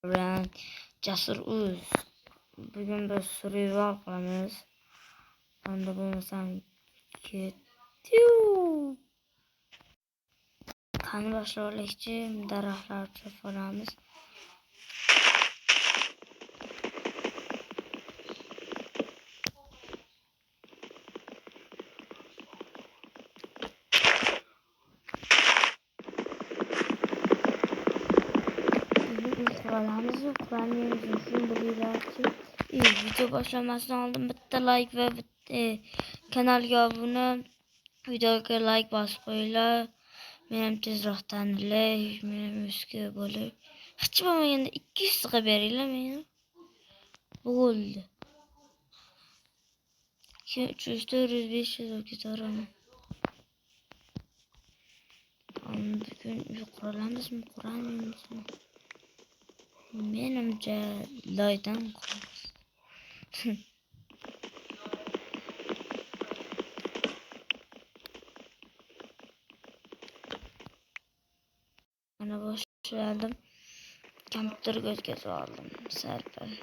Ben Cesur Uz. Bugün biz survival qilamiz. Onda bo'lmasam ketdim. Qani boshlaylikchi, daraxtlar olamiz. Kur'an'ımızın bilgilerci. Video başlamasından aldım. Bitta like ve kanalga abone. Videoga like basıp qo'yinglar. Menem tezroqdan menem üstü bo'lib. Hech bo'lmaganda 200 qa beringlar meni. Bo'ldi. 300 400 500 o'tkazaraman. Bugün Kur'an'ımızmı Kur'an'ımızmı? Menimce laydan qolamiz. Ana başladım. Kompüter göz aldım. Serpil.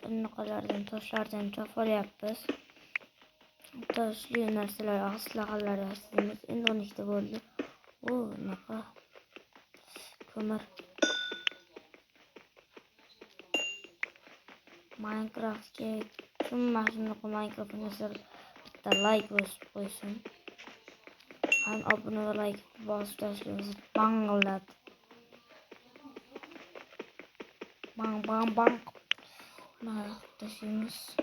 Ne kadardan taşlardan çoğalyapmiz. Taşlı narsalar aslaqalar yasaymiz. Endi 12 ta bo'ldi. Naqa ko'mir. Minecraftga kim mashina Minecraftni bitta like bosib qo'ysin. Ham abone va like bosib tashlaymiz. Banglat. Bang. Nah, taşıyımız.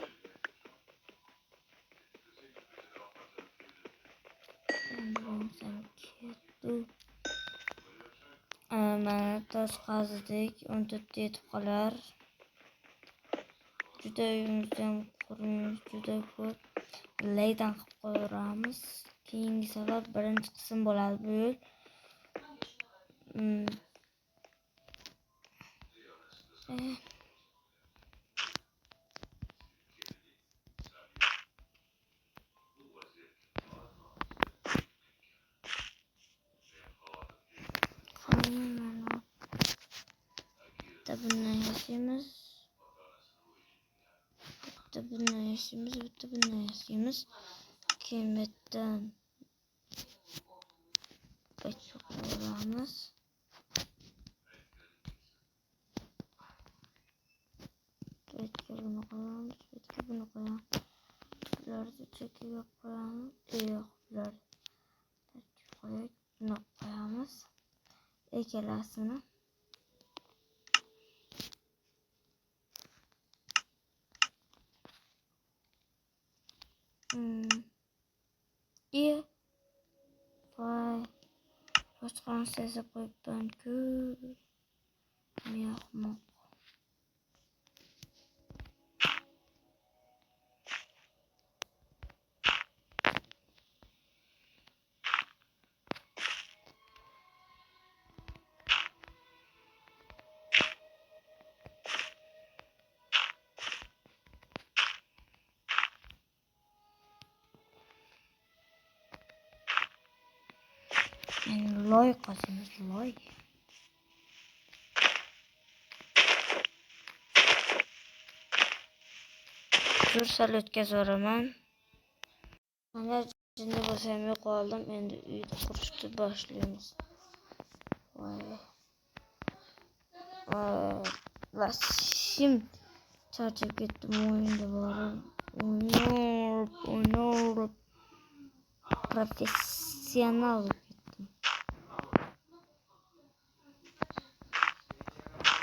Mana taş qazdik, 14 yetib qolar. Juda uyimizdan qurimiz juda ko'p. Laydan qilib qo'yamiz. Keyingi safar birinchi qism bo'ladi bu yil. Bitta bundan yasaymiz. Keyin bittan qo'yamiz. Bunu qo'yamiz. Bularni chekiga qo'yamiz. Yo'q, bularni bunu qo'yamiz. Ikkalasini. Voy. Boshqa narsa qo'yibman-ku. Yo'qmi? Loy qazimiz, loy. Jursal o'tkazaman. Mana jinni bo'lsam yo'q oldim. Endi uyni qurishni boshlaymiz. La şimdi charchab ketdim o'yinda borib. O'ynab professional bo'lib ketdim.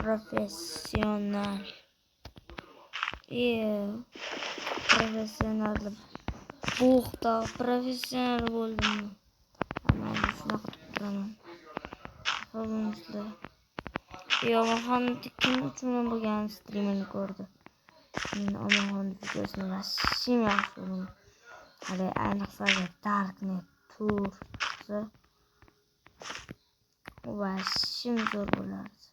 Professional. Professional. Buxta professional bo'ldim. Ana shunaqa qilib turaman. Ko'rdingizlar. Omonxon kim uchun bo'lgan streamini ko'rdi. Men Omonxon videosini vashim yaxshi ko'raman. Hali ayniqsa Darknet tursa vashim zo'r bo'lardi.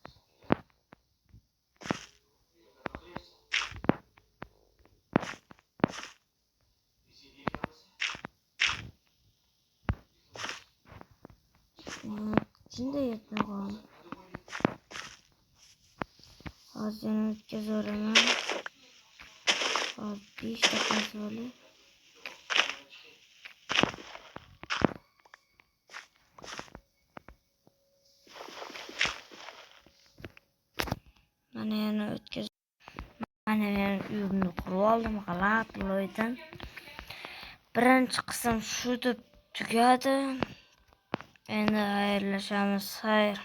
Shunday yetmagan. Hozir o'tkazaveraman. Hozir 5 daqiqasi bor. Mana yana o'tkaz. Mana men uyimni qurib oldim g'alati. Birinchi qism shu deb tugadi. Endi xayrlashamiz. Xayr.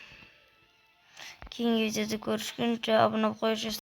Keyingi videoda ko'rishguncha obuna qo'yish